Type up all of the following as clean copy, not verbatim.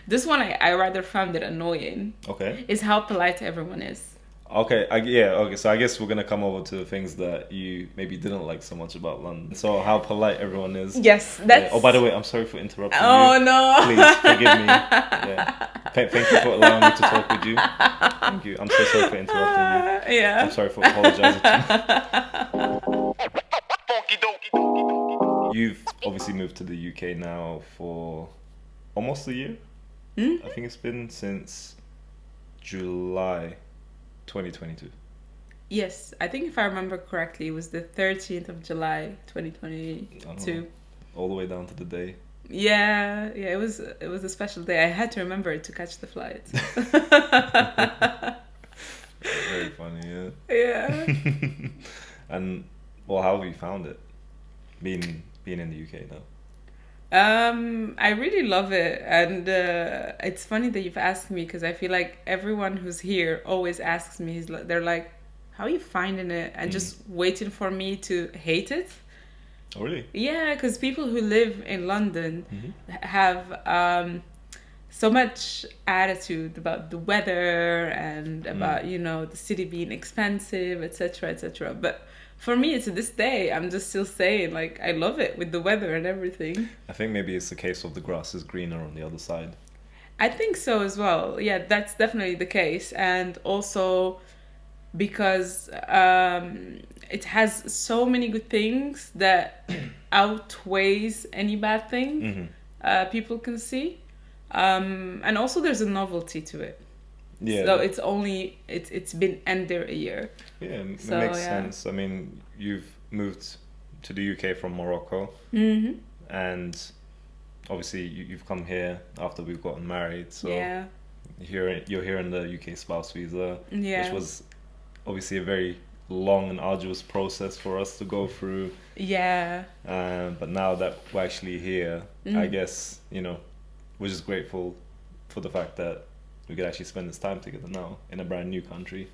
This one I rather found it annoying. Okay. Is how polite everyone is. Okay, yeah, okay. So I guess we're gonna come over to the things that you maybe didn't like so much about London. So how polite everyone is. Yes, Yeah. Oh, by the that's. way, I'm sorry for interrupting you. Oh Please forgive me. no. Yeah. Thank you for allowing me to talk with you. Thank you. I'm so sorry for interrupting you. I'm Yeah. sorry for apologizing to you. You've obviously moved to the UK now for almost a year. Hmm? I think it's been since July 2022. Yes, I think if I remember correctly, it was the 13th of July, I don't know. 2022. All the way down to the day. Yeah, yeah, it was a special day. I had to remember it to catch the flight. Very funny, yeah. Yeah. And well, how have you found it? Being in the UK now. I really love it, and it's funny that you've asked me because I feel like everyone who's here always asks me. They're like, "How are you finding it?" And Mm. just waiting for me to hate it. Oh really? Yeah, because people who live in London Mm-hmm. have so much attitude about the weather and about the city being expensive, etc., etc. But for me, to this day, I'm just still saying like I love it with the weather and everything. I think maybe it's the case of the grass is greener on the other side. I think so as well. Yeah, that's definitely the case, and also because it has so many good things that outweighs any bad thing Mm-hmm. people can see, and also there's a novelty to it. Yeah, So it's been under a year. yeah, it So makes yeah. sense. I mean, you've moved to the UK from Morocco, Mm-hmm. and obviously you've come here after we've gotten married. So Yeah. you're here in the UK spouse visa, which Yeah. was obviously a very long and arduous process for us to go through. Yeah. But now that we're actually here, I Mm. guess, we're just grateful for the fact that we could actually spend this time together now in a brand new country.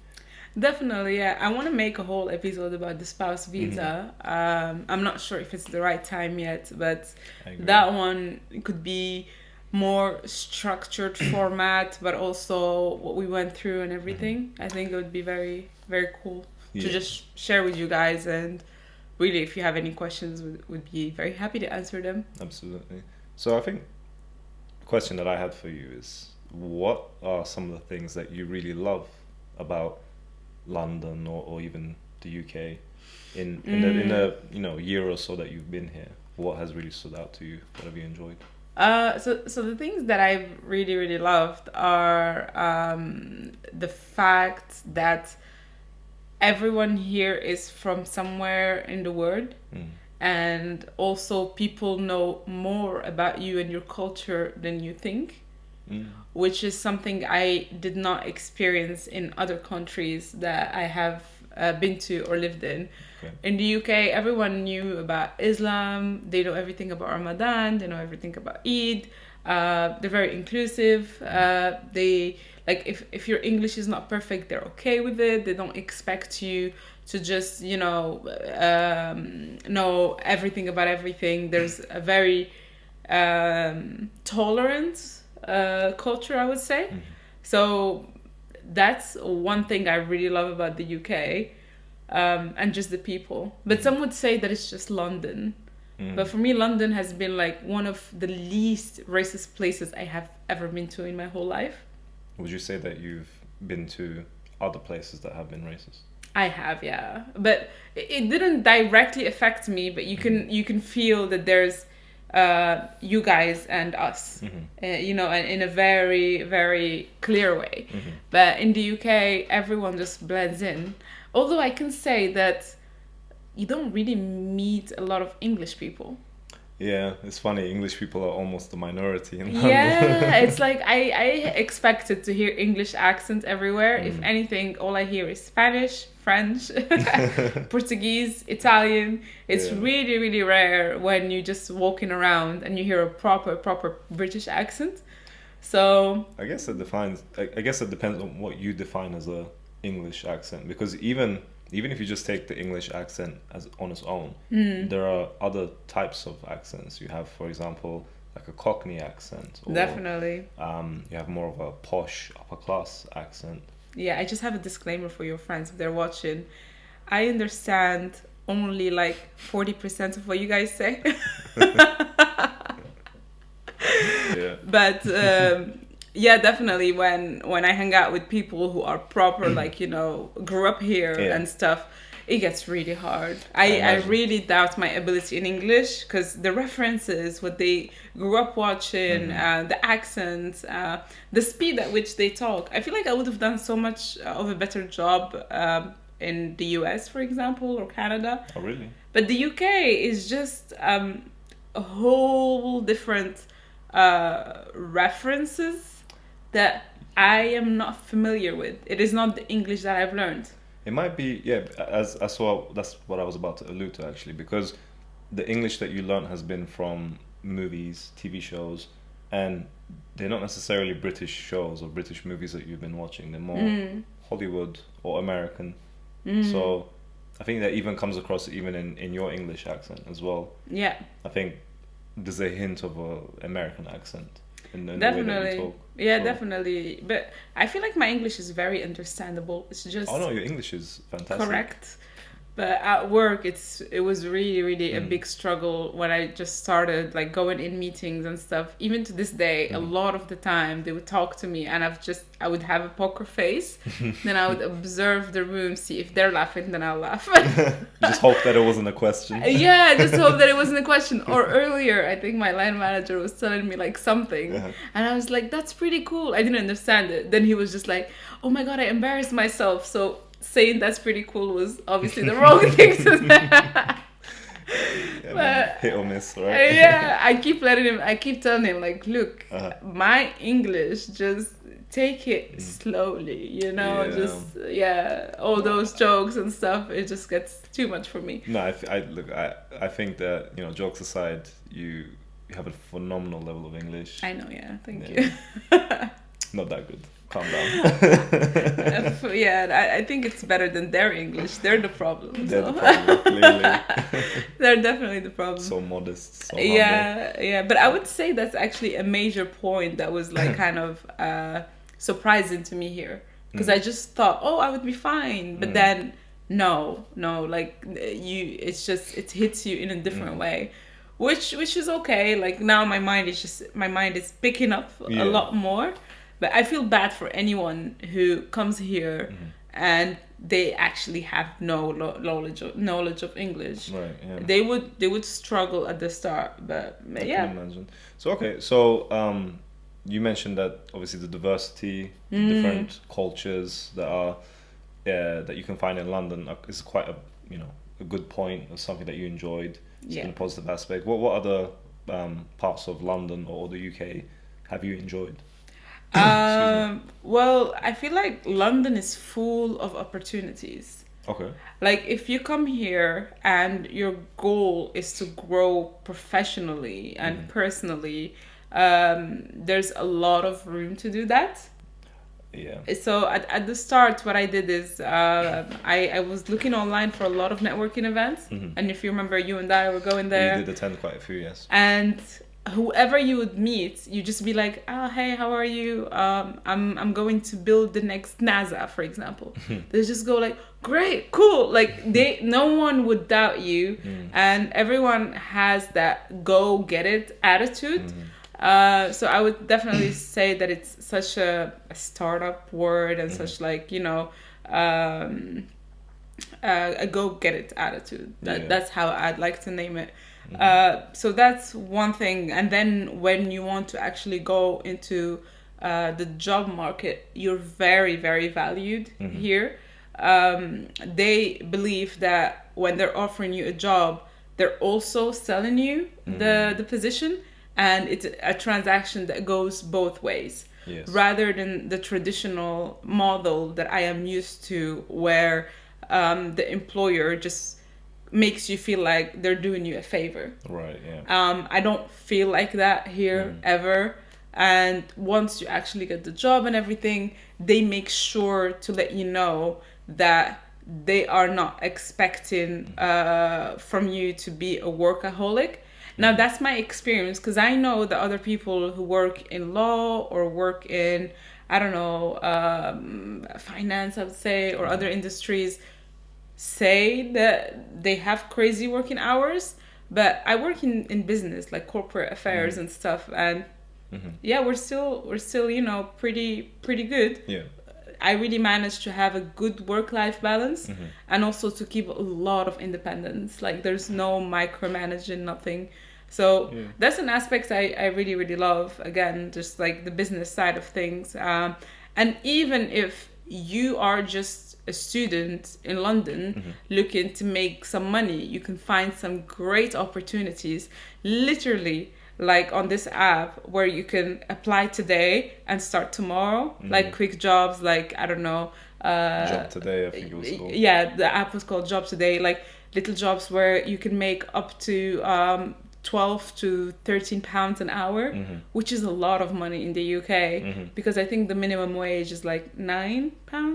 Definitely, yeah. I want to make a whole episode about the spouse Mm-hmm. visa. I'm not sure if it's the right time yet, but I agree. that one could be more structured format, but also what we went through and everything. I think it would be very, very cool to Yeah, just share with you guys. And really, if you have any questions, would be very happy to answer them. absolutely. So I think the question that I had for you is, what are some of the things that you really love about London or even the UK in the year or so that you've been here? What has really stood out to you? What have you enjoyed? So the things that I've really, really loved are the fact that everyone here is from somewhere in the world, Mm. and also people know more about you and your culture than you think, Mm. which is something I did not experience in other countries that I have been to or lived in. Okay. In the UK, everyone knew about Islam. They know everything about Ramadan. They know everything about Eid. They're very inclusive. They like if your English is not perfect, they're okay with it. They don't expect you to just know everything about everything. There's a very tolerant culture, I would say. Mhm. So that's one thing I really love about the UK, and just the people. But some would say that it's just London. Mm. But for me, London has been like one of the least racist places I have ever been to in my whole life. Would you say that you've been to other places that have been racist? I have, yeah, but it didn't directly affect me. But you can feel that there's you guys and us, Mm-hmm. and in a very very clear way. Mm-hmm. But in the UK, everyone just blends in. Although I can say that you don't really meet a lot of English people. Yeah, it's funny. English people are almost the minority in London. Yeah, it's like I expected to hear English accent everywhere. If Mm. anything, all I hear is Spanish, French, Portuguese, Italian. It's Yeah. really, really rare when you just walking around and you hear a proper British accent. So I guess it depends on what you define as a English accent, because even if you just take the English accent as on its own, there are other types of accents. You have, for example, like a Cockney accent, or Definitely. you have more of a posh upper class accent. Yeah, I just have a disclaimer for your friends if they're watching. I understand only like 40% of what you guys say. Yeah. But yeah, definitely when I hang out with people who are proper, like, grew up here Yeah. and stuff, it gets really hard. I I imagine. really doubt my ability in English because the references, what they grew up watching, the accents, the speed at which they talk. I feel like I would have done so much of a better job in the US, for example, or Canada. Oh, really? But the UK is just a whole different references that I am not familiar with. It is not the English that I've learned. It might be, yeah, as well, that's what I was about to allude to actually, because the English that you learn has been from movies, TV shows, and they're not necessarily British shows or British movies that you've been watching. They're more Hollywood or American. So I think that even comes across even in your English accent as well. Yeah. I think there's a hint of a American accent in the way that you Definitely. talk. Yeah, So- definitely. But I feel like my English is very understandable. It's just Oh no, your English is fantastic. correct. But at work, it was really, really a big struggle when I just started like going in meetings and stuff. Even to this day, a lot of the time they would talk to me, and I would have a poker face. Then I would observe the room, see if they're laughing, then I'll laugh. You just hope that it wasn't a question. Yeah, I just hope that it wasn't a question. Or earlier, I think my line manager was telling me like something, and I was like, "That's pretty cool." I didn't understand it. Then he was just like, "Oh my god, I embarrassed myself." So saying that's pretty cool was obviously the wrong thing to say. Yeah, man. Hit or miss, right? Yeah, I keep telling him like, look, my English, just take it slowly, Yeah. just all those jokes and stuff, it just gets too much for me. No, I think that, jokes aside, you have a phenomenal level of English. I know, yeah, thank Yeah. you. Not that good. Calm down. Yeah, I think it's better than their English. They're the problem. They're so. the problem, clearly. They're definitely the problem. So modest, so humble. Yeah, but I would say that's actually a major point that was like kind of surprising to me here, because I just thought, oh, I would be fine, but then no, like it hits you in a different way, which is okay. Like now my mind is picking up a lot more. But I feel bad for anyone who comes here and they actually have no knowledge of English. Right. Yeah. They would struggle at the start, but I yeah. can imagine. So okay, so you mentioned that obviously the diversity, the different cultures that are that you can find in London is quite a good point, or something that you enjoyed. It's been a positive aspect. What other parts of London or the UK have you enjoyed? Well, I feel like London is full of opportunities. Okay. Like if you come here and your goal is to grow professionally and personally, there's a lot of room to do that. Yeah. So at the start, what I did is I was looking online for a lot of networking events, and if you remember, you and I were going there. We did attend quite a few, yes. And whoever you would meet, you just be like, oh, hey, how are you? I'm going to build the next NASA, for example. They just go like, great, cool. Like no one would doubt you, and everyone has that go get it attitude. So I would definitely say that it's such a startup word and such like a go get it attitude. That's how I'd like to name it. So that's one thing. And then when you want to actually go into the job market, you're very, very valued here. They believe that when they're offering you a job, they're also selling you the position, and it's a transaction that goes both ways. Yes. Rather than the traditional model that I am used to, where the employer just makes you feel like they're doing you a favor. Right, yeah. I don't feel like that here ever. And once you actually get the job and everything, they make sure to let you know that they are not expecting from you to be a workaholic. Now that's my experience, because I know that other people who work in law or work in, I don't know, finance, I would say, or other industries, say that they have crazy working hours. But I work in business, like corporate affairs and stuff, and yeah, we're still pretty good. Yeah. I really managed to have a good work-life balance, and also to keep a lot of independence. Like there's no micromanaging, nothing. So that's an aspect I really, really love. Again, just like the business side of things. And even if you are just a student in London looking to make some money, you can find some great opportunities. Literally, like on this app where you can apply today and start tomorrow, like quick jobs, like I don't know, Job Today, I think it was called. yeah, the app was called Job Today, like little jobs where you can make up to 12 to 13 pounds an hour, which is a lot of money in the UK, because I think the minimum wage is like £9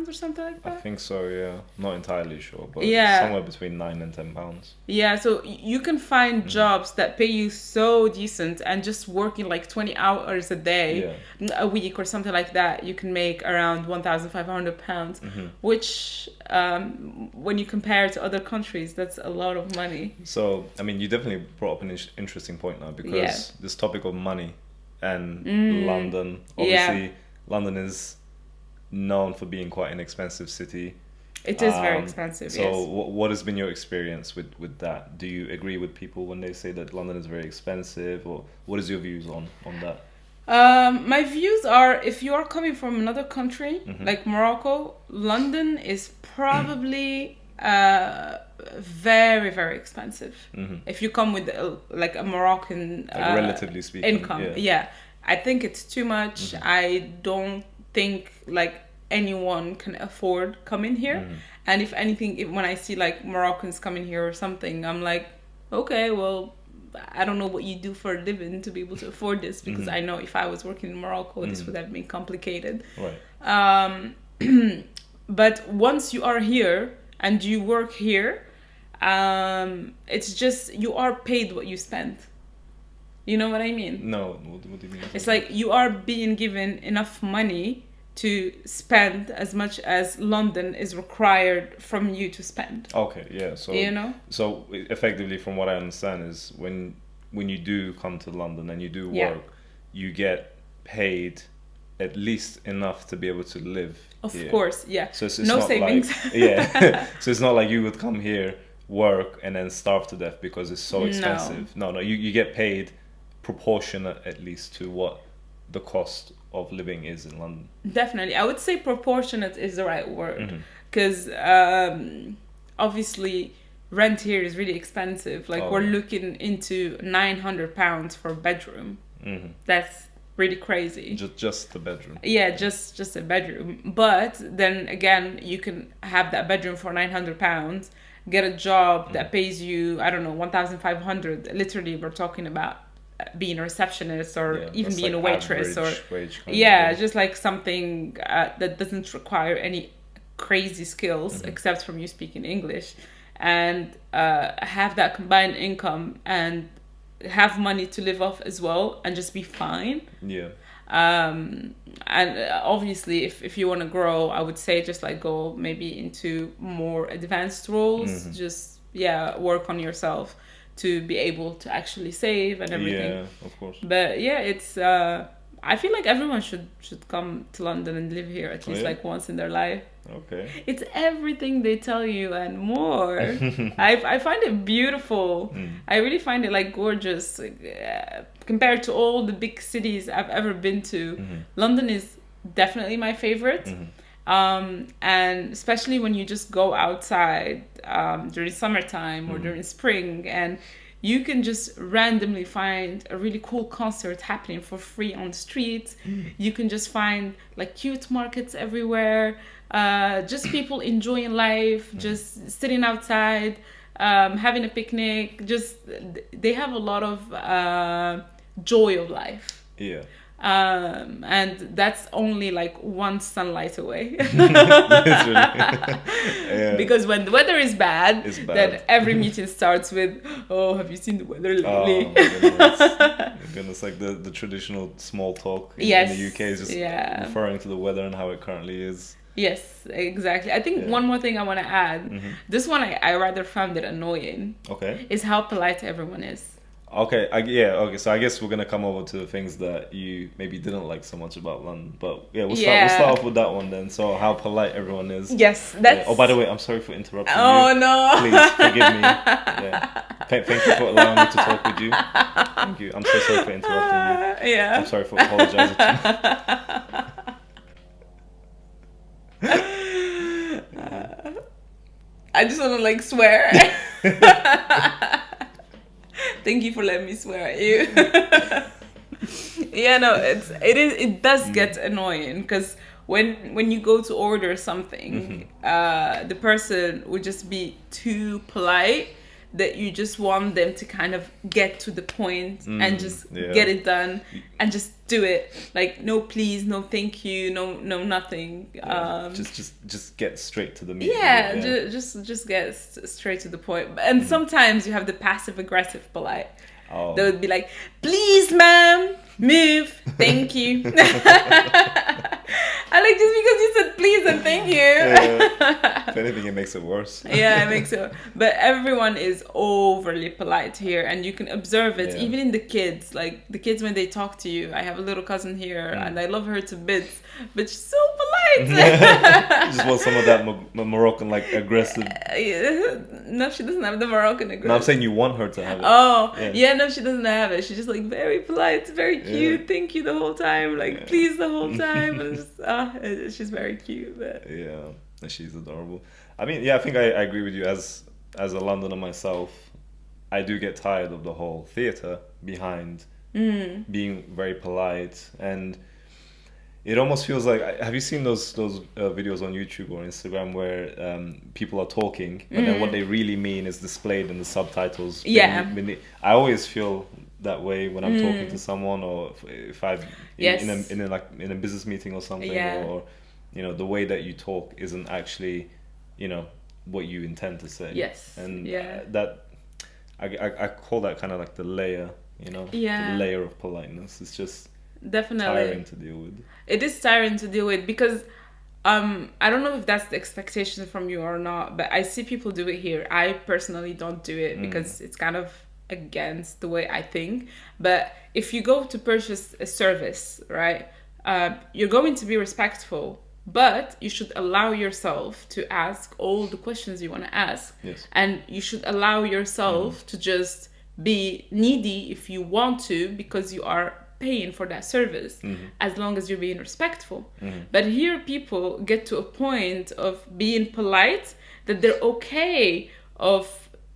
or something like I that. think so, yeah. Not entirely sure, but Yeah. somewhere between £9 and £10. Yeah, so you can find jobs that pay you so decent, and just working like 20 hours a day, a week or something like that, you can make around £1,500, which when you compare it to other countries, that's a lot of money. So, I mean, you definitely brought up an interesting point now, because this topic of money and London, obviously, London is known for being quite an expensive city. It is very expensive, So yes. what has been your experience with that? Do you agree with people when they say that London is very expensive, or what is your views on that? My views are, if you are coming from another country, like Morocco, London is probably very, very expensive. If you come with like a Moroccan Like, relatively speaking, income. Yeah. I think it's too much. I don't think like anyone can afford coming here. And if anything, when I see like Moroccans coming here or something, I'm like, okay, well, I don't know what you do for a living to be able to afford this, because I know if I was working in Morocco, this would have been complicated. Right. But once you are here and you work here, it's just you are paid what you spend. You know what I mean? No, what do you mean? It's like you are being given enough money to spend as much as London is required from you to spend. Okay, yeah. So so effectively, from what I understand, is when you do come to London and you do work, you get paid at least enough to be able to live. Of here. course, yeah. So it's no not savings. Like, so it's not like you would come here, work, and then starve to death because it's so expensive. No, you get paid proportionate at least to what the cost of living is in London. Definitely. I would say proportionate is the right word, because obviously rent here is really expensive. Like we're looking into £900 for a bedroom. That's really crazy. Just the bedroom. Yeah, just a bedroom. But then again, you can have that bedroom for £900, get a job that pays you, I don't know, 1,500. Literally, we're talking about being a receptionist, or even being like a waitress, or just like something that doesn't require any crazy skills except from you speaking English, and have that combined income and have money to live off as well, and just be fine. And obviously if you want to grow, I would say just like go maybe into more advanced roles, just work on yourself to be able to actually save and everything. Yeah, of course. But it's I feel like everyone should come to London and live here at least like once in their life. Okay. It's everything they tell you and more. I find it beautiful. I really find it like gorgeous. Compared to all the big cities I've ever been to, London is definitely my favorite. And especially when you just go outside during summertime or during spring, and you can just randomly find a really cool concert happening for free on the streets. You can just find like cute markets everywhere, just people enjoying life, just sitting outside, having a picnic. Just they have a lot of joy of life. And that's only like one sunlight away. Literally. Yeah. Because when the weather is bad, It's bad. then every meeting starts with, "Oh, have you seen the weather Oh lately?" my goodness. My goodness, like the traditional small talk in Yes, the UK is just yeah. referring to the weather and how it currently is. Yes, exactly. I think Yeah. one more thing I want to add. Mhm. This one I rather found it annoying. Okay. Is how polite everyone is. Okay, okay. So I guess we're gonna come over to the things that you maybe didn't like so much about London, but yeah, we'll start off with that one then. So how polite everyone is. Yes, that's. Oh, by the way, I'm sorry for interrupting Oh you. no! Please forgive me. Yeah. Thank you for allowing me to talk with you. Thank you. I'm so sorry for interrupting you. Yeah. I'm sorry for apologizing to you. I just want to like swear. Thank you for letting me swear at you. Yeah, no, it does get annoying because when you go to order something, the person would just be too polite that you just want them to kind of get to the point and just get it done and just do it. Like, no please, no thank you, no nothing. Yeah. Just get straight to the meat. Yeah, just get straight to the point. And sometimes you have the passive aggressive polite. Oh. They would be like, "Please, ma'am, move, thank you." I like, just because you said please and thank you. Yeah. If anything, it makes it worse. Yeah, it makes it. But everyone is overly polite here, and you can observe it even in the kids. Like the kids when they talk to you. I have a little cousin here, and I love her to bits, but she's so polite. Just want some of that Moroccan like aggressive. No, she doesn't have the Moroccan aggressive. No, I'm saying you want her to have it. Oh, yeah, no, she doesn't have it. She's just like very polite, very cute, thank you the whole time, like please the whole time, and just she's very cute. But. Yeah, she's adorable. I mean, yeah, I think I agree with you. As a Londoner myself, I do get tired of the whole theatre behind being very polite, and it almost feels like, have you seen those videos on YouTube or Instagram where people are talking, but then what they really mean is displayed in the subtitles? Yeah. I always feel that way when I'm talking to someone, or if I'm in a business meeting or something, or the way that you talk isn't actually what you intend to say. Yes. And that I call that kind of like the layer, the layer of politeness. It's just definitely tiring to deal with. It is tiring to deal with because I don't know if that's the expectation from you or not, but I see people do it here. I personally don't do it because it's kind of against the way I think. But if you go to purchase a service, right, you're going to be respectful, but you should allow yourself to ask all the questions you want to ask. Yes. And you should allow yourself to just be needy if you want to, because you are paying for that service, as long as you're being respectful. But here people get to a point of being polite that they're okay of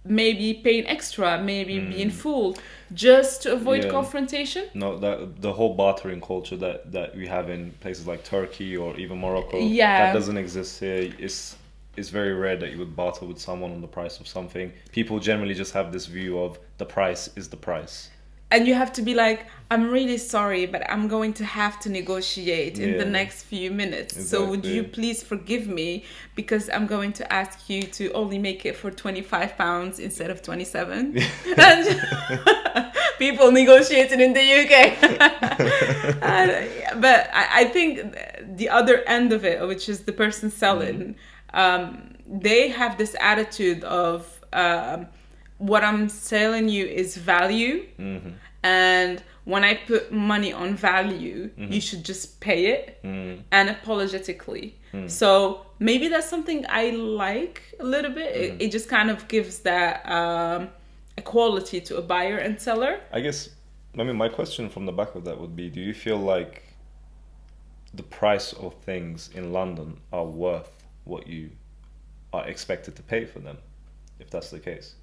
maybe paying extra, maybe being full, just to avoid confrontation. No, that the whole bartering culture that we have in places like Turkey or even Morocco, Yeah. that doesn't exist here. It's very rare that you would barter with someone on the price of something. People generally just have this view of the price is the price. And you have to be like, I'm really sorry, but I'm going to have to negotiate in the next few minutes. Exactly. So would you please forgive me, because I'm going to ask you to only make it for £25 instead of 27. And people negotiating in the UK. But I think the other end of it, which is the person selling, they have this attitude of what I'm selling you is value. And when I put money on value, you should just pay it and apologetically. So maybe that's something I like a little bit. It just kind of gives that equality to a buyer and seller. I guess, my question from the back of that would be, do you feel like the price of things in London are worth what you are expected to pay for them, if that's the case?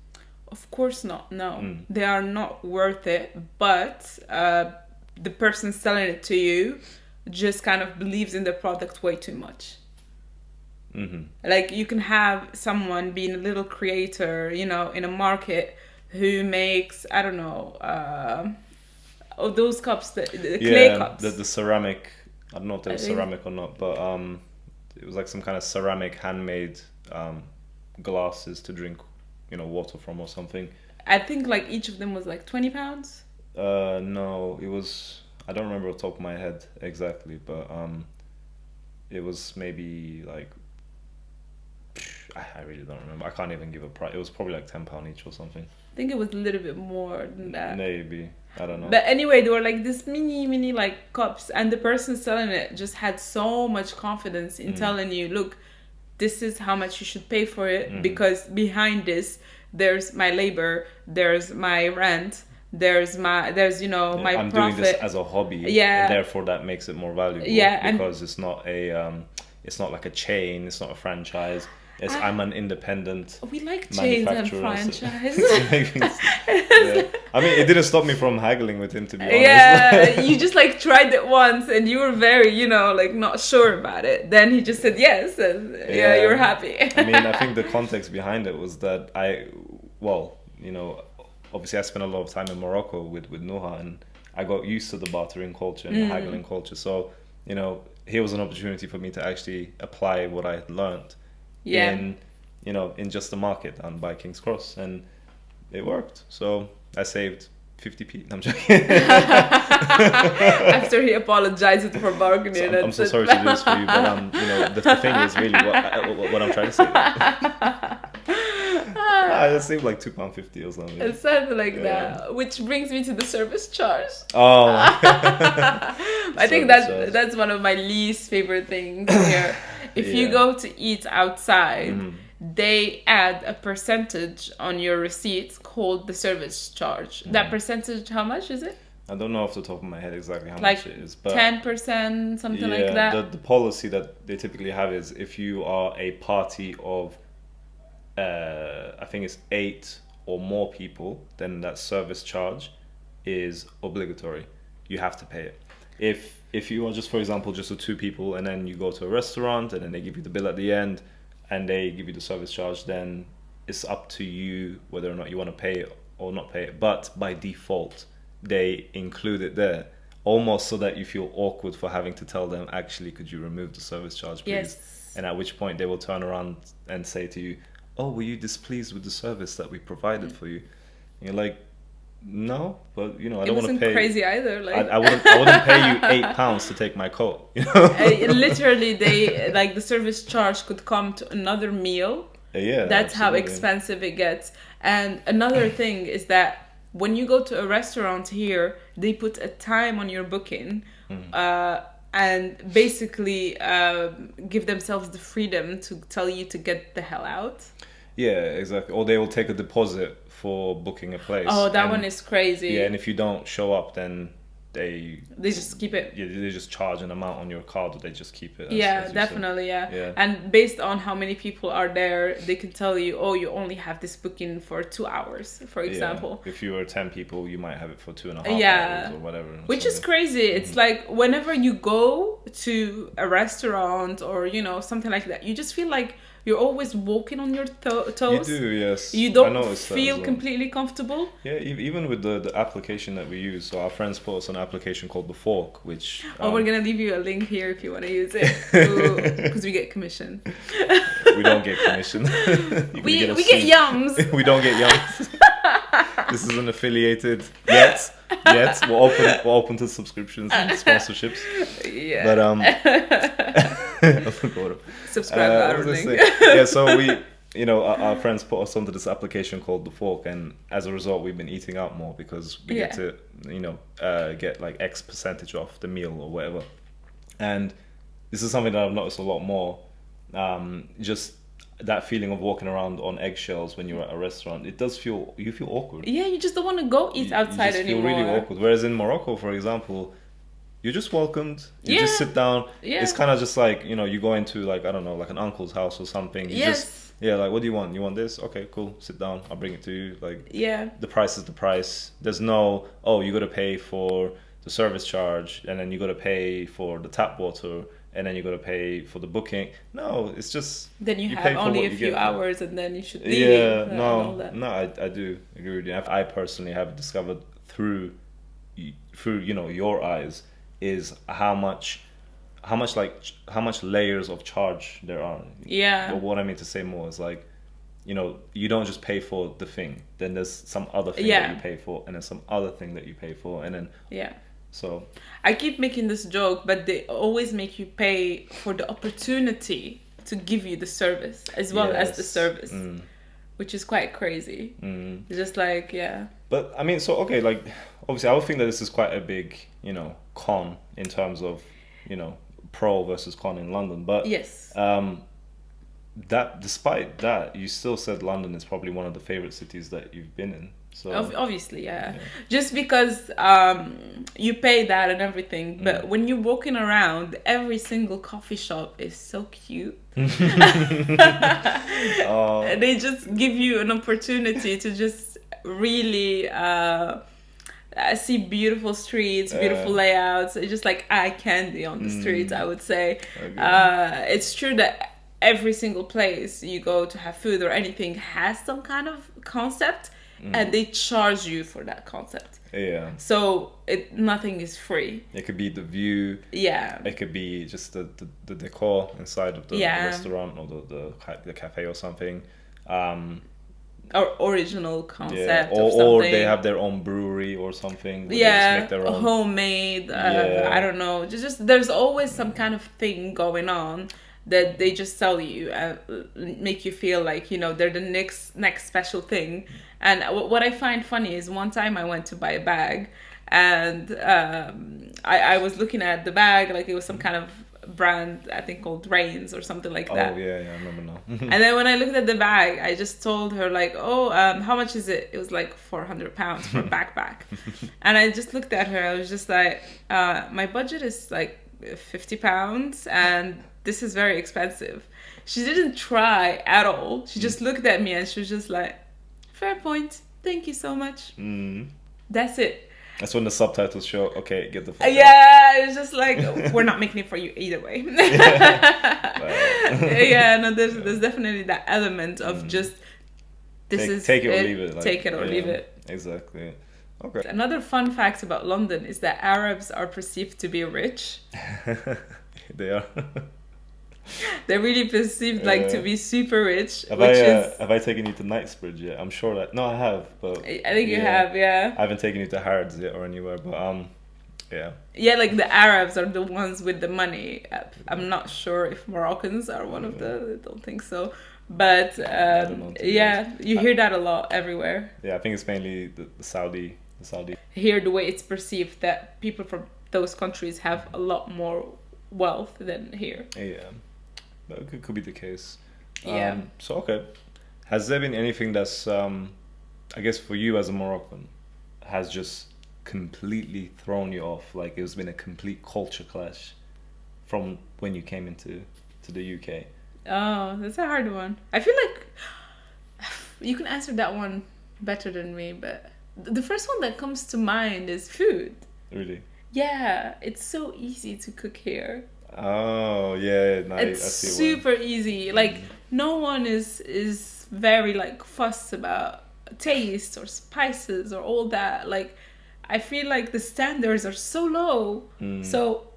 Of course not. No, they are not worth it. But the person selling it to you just kind of believes in the product way too much. Like, you can have someone being a little creator, in a market who makes, I don't know, Oh, those cups, the clay cups. the ceramic. I don't know if they were I think- ceramic or not, but it was like some kind of ceramic handmade glasses to drink, water from or something. I think like each of them was like £20. No, it was. I don't remember off the top of my head exactly, but it was maybe like. I really don't remember. I can't even give a price. It was probably like £10 each or something. I think it was a little bit more than that. Maybe, I don't know. But anyway, they were like this mini like cups, and the person selling it just had so much confidence in telling you, look, this is how much you should pay for it, because behind this there's my labor, there's my rent, there's my I'm profit. doing this as a hobby, Yeah. and therefore that makes it more valuable. Yeah, because it's not like a chain, it's not a franchise. I'm an independent. We like chains and manufacturer, franchise. Yeah. I mean, it didn't stop me from haggling with him, to be honest. Yeah, you just like tried it once and you were very, like not sure about it. Then he just said yes, and you were happy. I mean, I think the context behind it was that obviously I spent a lot of time in Morocco with Nuha, and I got used to the bartering culture and the haggling culture. So, here was an opportunity for me to actually apply what I had learned in just the market down by King's Cross, and it worked. So I saved 50p. I'm joking. After he apologized for bargaining, So I'm so sorry to do this for you, but the thing is really what I'm trying to say. I saved like £2.50 or something. It sounded like that, which brings me to the service charge. Oh, I think that's one of my least favorite things here. If you go to eat outside, they add a percentage on your receipts called the service charge. That percentage, how much is it? I don't know off the top of my head exactly how Like much it is, but 10%, something like that. The policy that they typically have is if you are a party of, I think it's 8 or more people, then that service charge is obligatory. You have to pay it. If you are just, for example, just the 2 people, and then you go to a restaurant and then they give you the bill at the end and they give you the service charge, then it's up to you whether or not you want to pay it or not pay it. But by default, they include it there, almost so that you feel awkward for having to tell them, actually, could you remove the service charge, please? Yes. And at which point they will turn around and say to you, oh, were you displeased with the service that we provided for you? And you're like, no, but I don't want to pay. It wasn't crazy either. Like I wouldn't pay you £8 to take my coat. Literally, they like the service charge could come to another meal. Yeah, that's how absolutely. expensive it gets. And another thing is that when you go to a restaurant here, they put a time on your booking, and basically give themselves the freedom to tell you to get the hell out. Yeah, exactly. Or they will take a deposit for booking a place. Oh, that one is crazy. Yeah, and if you don't show up, then they just keep it. Yeah, they just charge an amount on your card, or they just keep it. As definitely, yeah. And based on how many people are there, they can tell you, oh, you only have this booking for 2 hours, for example. If you were 10 people, you might have it for 2.5 hours or whatever. Which is crazy. It's like whenever you go to a restaurant or, something like that, you just feel like you're always walking on your toes. You do, yes. You don't feel completely comfortable. Yeah, even with the application that we use. So our friends put us on an application called The Fork, which... we're going to leave you a link here if you want to use it. Because we get commission. We don't get commission. we get yums. We don't get yums. This isn't affiliated yet. We're open to subscriptions and sponsorships. Yeah. But subscribe. Yeah, so we, our friends put us onto this application called The Fork, and as a result, we've been eating out more because we get to, get like X percentage off the meal or whatever. And this is something that I've noticed a lot more. Just that feeling of walking around on eggshells when you're at a restaurant, you feel awkward. Yeah, you just don't want to go eat outside anymore. You feel really awkward. Whereas in Morocco, for example, you're just welcomed. You just sit down. Yeah. It's kind of just like, you go into like, I don't know, like an uncle's house or something. Like, what do you want? You want this? Okay, cool. Sit down. I'll bring it to you. Like, the price is the price. There's no, you got to pay for the service charge, and then you got to pay for the tap water, and then you got to pay for the booking. No, it's just... Then you have only a few hours and then you should leave. Yeah, no, I do agree with you. I personally have discovered through through your eyes is how much layers of charge there are. Yeah. But what I mean to say more is like, you don't just pay for the thing. Then there's some other thing Yeah. that you pay for, and then some other thing that you pay for, and then Yeah. so I keep making this joke, but they always make you pay for the opportunity to give you the service as well as the yes. service, Mm. which is quite crazy. It's just like, yeah. But I mean, so okay, like obviously, I would think that this is quite a big, con in terms of, pro versus con in London. But Yes. that despite that, you still said London is probably one of the favorite cities that you've been in. So Obviously, yeah. Just because you pay that and everything, but when you're walking around, every single coffee shop is so cute. They just give you an opportunity to just really see beautiful streets, beautiful layouts. It's just like eye candy on the streets, I would say. Okay. It's true that every single place you go to have food or anything has some kind of concept, and they charge you for that concept. Yeah. So nothing is free. It could be the view. Yeah. It could be just the decor inside of the restaurant or the cafe or something. Or original concept or, of something. or they have their own brewery or something. Where they just make their own. Homemade. I don't know. Just there's always some kind of thing going on that they just sell you and make you feel like they're the next special thing. And what I find funny is one time I went to buy a bag, and I was looking at the bag like it was some kind of brand, I think called Rains or something like that. Oh yeah, I remember now. And then when I looked at the bag, I just told her like, how much is it? It was like £400 for a backpack. And I just looked at her. I was just like, my budget is like £50, and this is very expensive. She didn't try at all. She just looked at me and she was just like, fair point. Thank you so much. That's it. That's when the subtitles show, okay, get the fuck out. Yeah, it's just like, we're not making it for you either way. Yeah, no, there's definitely that element of just, take it or leave it. Like, take it or leave it. Exactly. Okay. Another fun fact about London is that Arabs are perceived to be rich. They are. They're really perceived like to be super rich. Have I taken you to Knightsbridge yet? I'm sure that I have, but I think you have, yeah. I haven't taken you to Harrods yet or anywhere, but yeah. Yeah, like the Arabs are the ones with the money. I'm not sure if Moroccans are one of the. I don't think so, but yeah, you hear that a lot everywhere. Yeah, I think it's mainly the Saudi. Here, the way it's perceived that people from those countries have a lot more wealth than here. Yeah. That could be the case. Yeah. So, okay. Has there been anything that's, I guess for you as a Moroccan, has just completely thrown you off? Like it's been a complete culture clash from when you came into the UK? Oh, that's a hard one. I feel like you can answer that one better than me, but the first one that comes to mind is food. Really? Yeah, it's so easy to cook here. Oh yeah, no, It's I see super easy. Like no one is very like fussed about taste or spices or all that. Like I feel like the standards are so low. So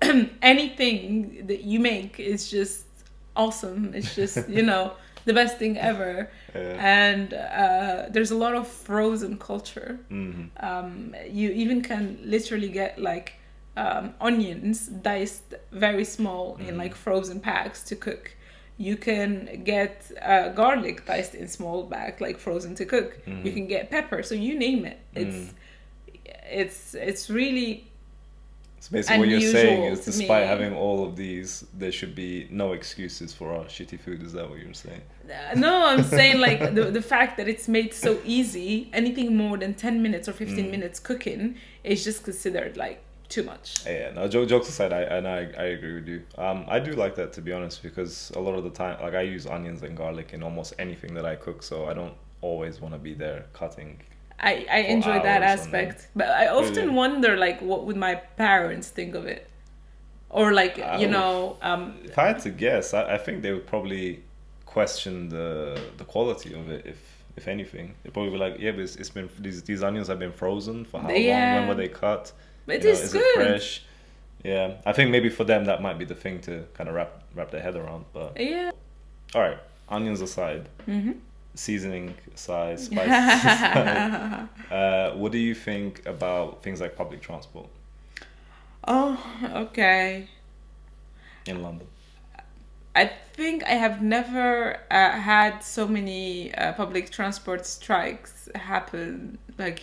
anything that you make is just awesome. It's just the best thing ever. And there's a lot of frozen culture. You even can literally get like onions diced very small in like frozen packs to cook. You can get garlic diced in small bags like frozen to cook. You can get pepper, so you name it. It's really. So basically what you're saying is despite me. having all of these, there should be no excuses for our shitty food. Is that what you're saying? No, I'm saying like the fact that it's made so easy, anything more than 10 minutes or 15 minutes cooking is just considered like too much. Yeah, no, jokes aside, I agree with you. I do like that, to be honest, because a lot of the time, like I use onions and garlic in almost anything that I cook, so I don't always want to be there cutting. I enjoy that aspect, but I often wonder like what would my parents think of it, or like if I had to guess, I think they would probably question the quality of it. If anything, they'd probably be like, yeah, but it's been these onions have been frozen for how long? When were they cut? It You know, is is it good. fresh? Yeah, I think maybe for them that might be the thing to kind of wrap their head around. But Yeah. all right, onions aside, Mm-hmm. seasoning aside, spices aside, what do you think about things like public transport Oh, okay. in London? I think I have never had so many public transport strikes happen, like,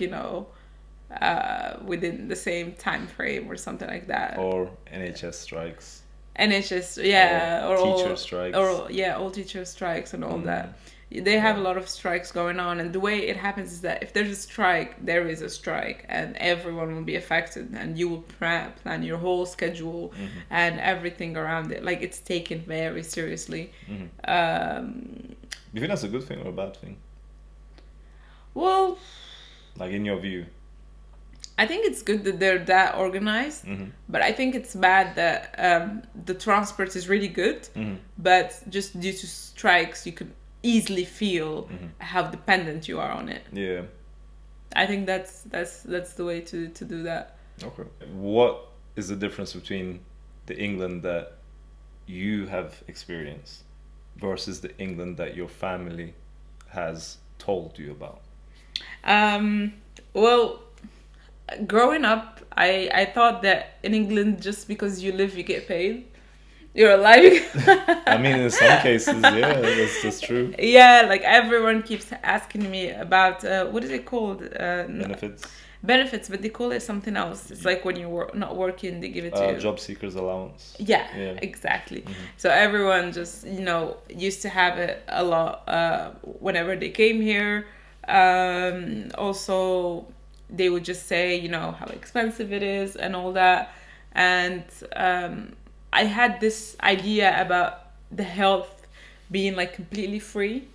within the same time frame or something like that. Or NHS strikes, And it's just, or yeah, teacher strikes? yeah, all teacher strikes and all Mm, that. They have a yeah. lot of strikes going on, and the way it happens is that if there's a strike, there is a strike, and everyone will be affected, and you will plan your whole schedule Hmm. and everything around it. Like, it's taken very seriously. Hmm. Um, Do you think that's a good thing or a bad thing? well, Like in your view? I think it's good that they're that organized, Hmm. but I think it's bad that the transport is really good, Hmm. but just due to strikes, you could easily feel Hmm. how dependent you are on it. Yeah. I think that's the way to do that. Okay. What is the difference between the England that you have experienced versus the England that your family has told you about? Um, well, growing up, I thought that in England, just because you live, you get paid. You're alive. I mean, in some cases, yeah, that's true. Yeah, like everyone keeps asking me about what is it called? Benefits, Benefits, but they call it something else. It's like when you're not working, they give it to you. job seekers allowance. Yeah, Yeah. exactly. Hmm. So everyone just, used to have it a lot whenever they came here. Also, they would just say, how expensive it is and all that. And I had this idea about the health being like completely free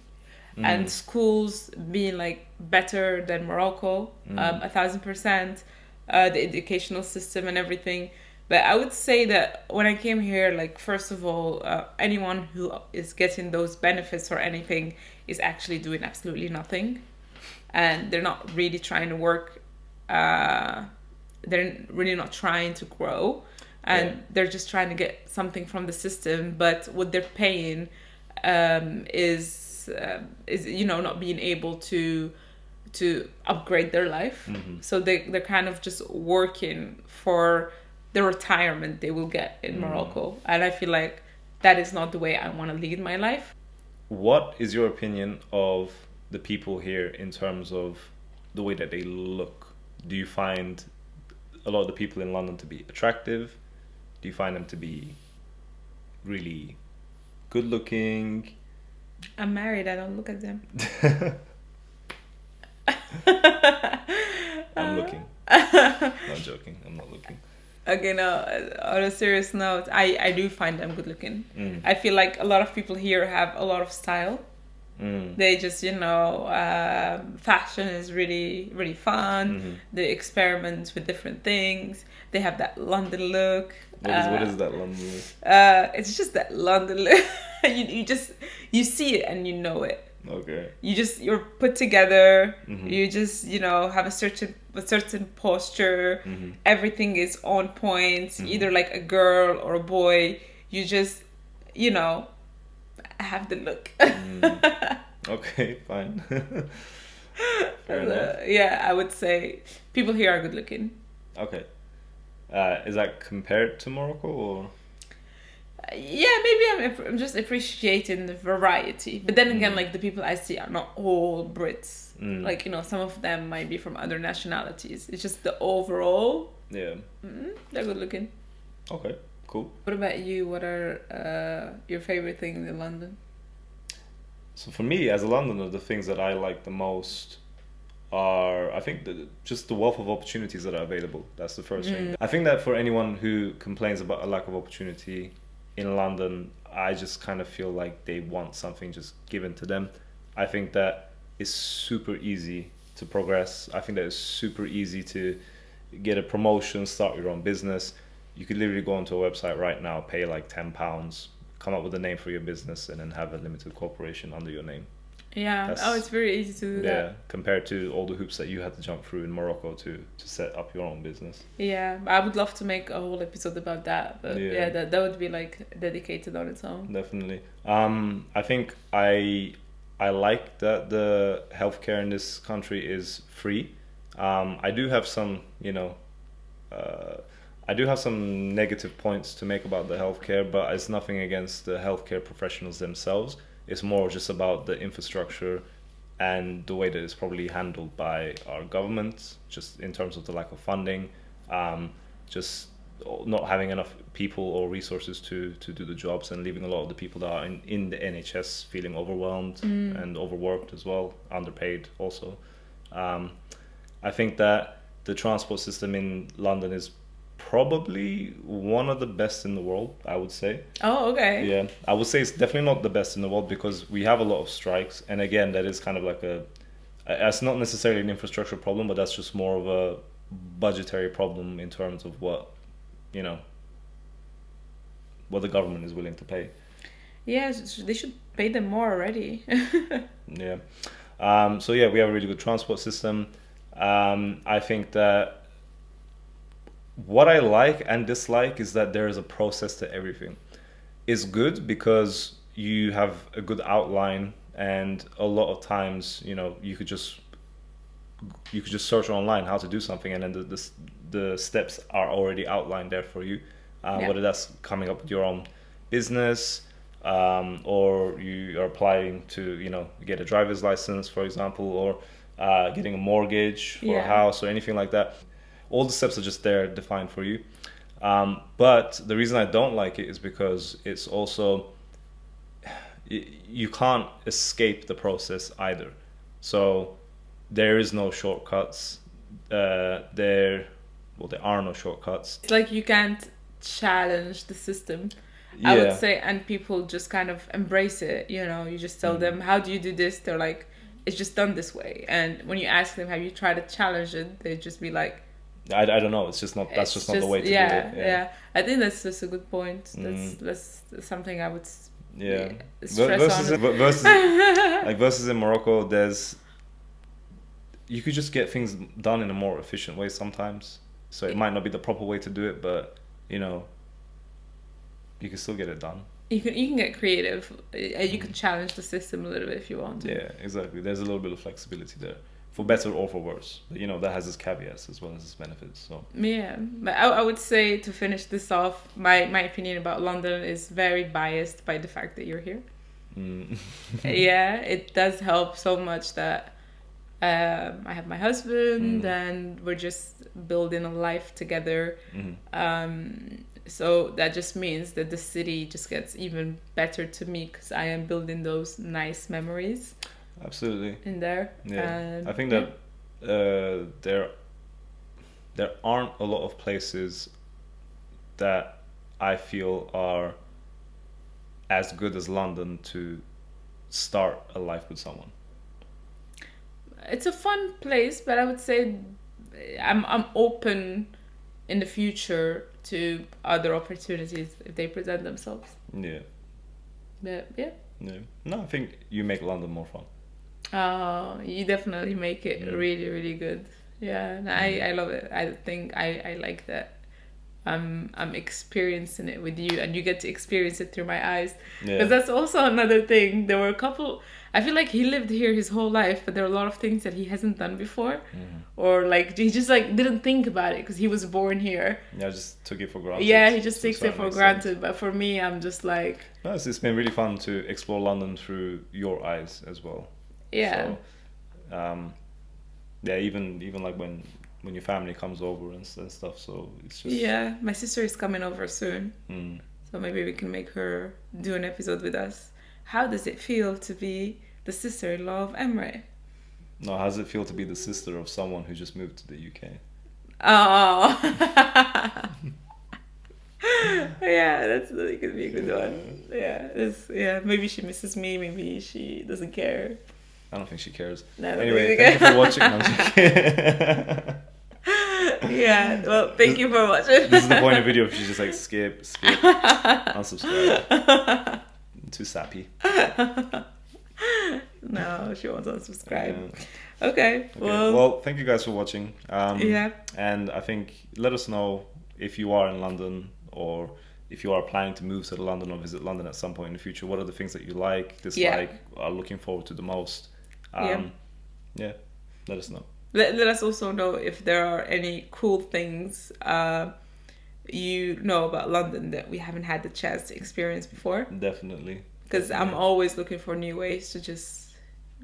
and Mm. schools being like better than Morocco, Mm. 1,000%, the educational system and everything. But I would say that when I came here, like, first of all, anyone who is getting those benefits or anything is actually doing absolutely nothing. And they're not really trying to work, uh, they're really not trying to grow. And Yeah. they're just trying to get something from the system. But what they're paying is not being able to upgrade their life. Hmm. So they're kind of just working for the retirement they will get in Mm. Morocco, and I feel like that is not the way I want to lead my life. What is your opinion of the people here in terms of the way that they look? Do you find a lot of the people in London to be attractive? Do you find them to be really good looking? I'm married, I don't look at them. I'm looking. Not joking. I'm not looking. Okay, no, on a serious note, I do find them good looking. Mm. I feel like a lot of people here have a lot of style. Mm. They just, fashion is really, really fun. Hmm. They experiment with different things. They have that London look. What is that London look? It's just that London look. you see it and you know it. Okay. You're put together. Hmm. You just, have a certain posture. Hmm. Everything is on point. Either like a girl or a boy. You just, have the look. Mm. Okay, fine. Fair enough. Yeah, I would say people here are good looking. Okay. Is that compared to Morocco or? Yeah, maybe I'm just appreciating the variety. But then again, Mm. like, the people I see are not all Brits. Mm. Like, some of them might be from other nationalities. It's just the overall, Yeah. they're good looking. Okay. Cool. What about you? What are your favorite things in London? So for me, as a Londoner, the things that I like the most are, I think, just the wealth of opportunities that are available. That's the first thing. I think that for anyone who complains about a lack of opportunity in London, I just kind of feel like they want something just given to them. I think that it's super easy to progress. I think that it's super easy to get a promotion, start your own business. You could literally go onto a website right now, pay like £10, come up with a name for your business, and then have a limited corporation under your name. Yeah. That's, Oh, it's very easy to do that. compared to all the hoops that you had to jump through in Morocco to set up your own business. Yeah, I would love to make a whole episode about that, but yeah, that would be like dedicated on its own. Definitely. I think I like that the healthcare in this country is free. I do have some, I do have some negative points to make about the healthcare, but it's nothing against the healthcare professionals themselves. It's more just about the infrastructure and the way that it's probably handled by our government, just in terms of the lack of funding, just not having enough people or resources to do the jobs, and leaving a lot of the people that are in the NHS feeling overwhelmed and overworked as well, underpaid also. I think that the transport system in London is probably one of the best in the world, I would say. Oh, okay. Yeah, I would say it's definitely not the best in the world, because we have a lot of strikes, and again, that is kind of like it's not necessarily an infrastructure problem, but that's just more of a budgetary problem in terms of what the government is willing to pay. Yeah, they should pay them more already. Yeah. So yeah, we have a really good transport system. I think that what I like and dislike is that there is a process to everything. It's good because you have a good outline, and a lot of times, you could just search online how to do something, and then the steps are already outlined there for you. Whether that's coming up with your own business, or you are applying to get a driver's license, for example, or getting a mortgage for a house or anything like that. All the steps are just there defined for you. But the reason I don't like it is because it's also, you can't escape the process either. So there is no shortcuts. There are no shortcuts. It's like you can't challenge the system, I would say, and people just kind of embrace it. You just tell them, how do you do this? They're like, it's just done this way. And when you ask them, have you tried to challenge it? They'd just be like, I don't know. It's just not. That's just not the way to do it. Yeah. I think that's just a good point. That's something I would stress on. Versus in Morocco, you could just get things done in a more efficient way sometimes. So it might not be the proper way to do it, but you can still get it done. You can get creative. You can challenge the system a little bit if you want to. Yeah, exactly. There's a little bit of flexibility there, for better or for worse. But, that has its caveats as well as its benefits. So yeah, but I would say, to finish this off, my opinion about London is very biased by the fact that you're here. Yeah, it does help so much that I have my husband and we're just building a life together. So that just means that the city just gets even better to me, because I am building those nice memories. Absolutely. In there. Yeah. I think that there aren't a lot of places that I feel are as good as London to start a life with someone. It's a fun place, but I would say I'm open in the future to other opportunities if they present themselves. Yeah. But yeah. Yeah. No, I think you make London more fun. Oh, you definitely make it really, really good. Yeah, I love it. I think I like that. I'm experiencing it with you, and you get to experience it through my eyes. Because that's also another thing. There were a couple. I feel like he lived here his whole life, but there are a lot of things that he hasn't done before, or like he just didn't think about it because he was born here. Yeah, I just took it for granted. Yeah, he just takes it for granted. But for me, I'm just like. No, it's been really fun to explore London through your eyes as well. Yeah. So, even like when your family comes over and stuff, so it's just. Yeah, my sister is coming over soon, so maybe we can make her do an episode with us. How does it feel to be the sister-in-law of Emre? No, how does it feel to be the sister of someone who just moved to the UK? Oh. Yeah, that could be a good one. Yeah, maybe she misses me, maybe she doesn't care. I don't think she cares. No, anyway, thank you for watching. Yeah, well, thank you for watching. This is the point of the video. She's just like skip, unsubscribe. Too sappy. No, she won't unsubscribe. Yeah. Okay, Okay. well, Well, thank you guys for watching. yeah, And I think let us know if you are in London or if you are planning to move to London or visit London at some point in the future. What are the things that you like, dislike, are looking forward to the most? Yeah. Yeah, let us know. Let us also know if there are any cool things you know about London that we haven't had the chance to experience before. Definitely. Because I'm always looking for new ways to just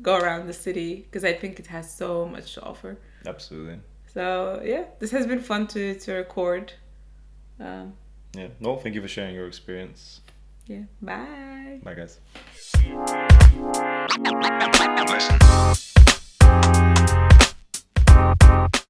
go around the city because I think it has so much to offer. Absolutely. So yeah, this has been fun to record. Yeah. No, thank you for sharing your experience. Yeah. Bye. Bye, guys. Listen.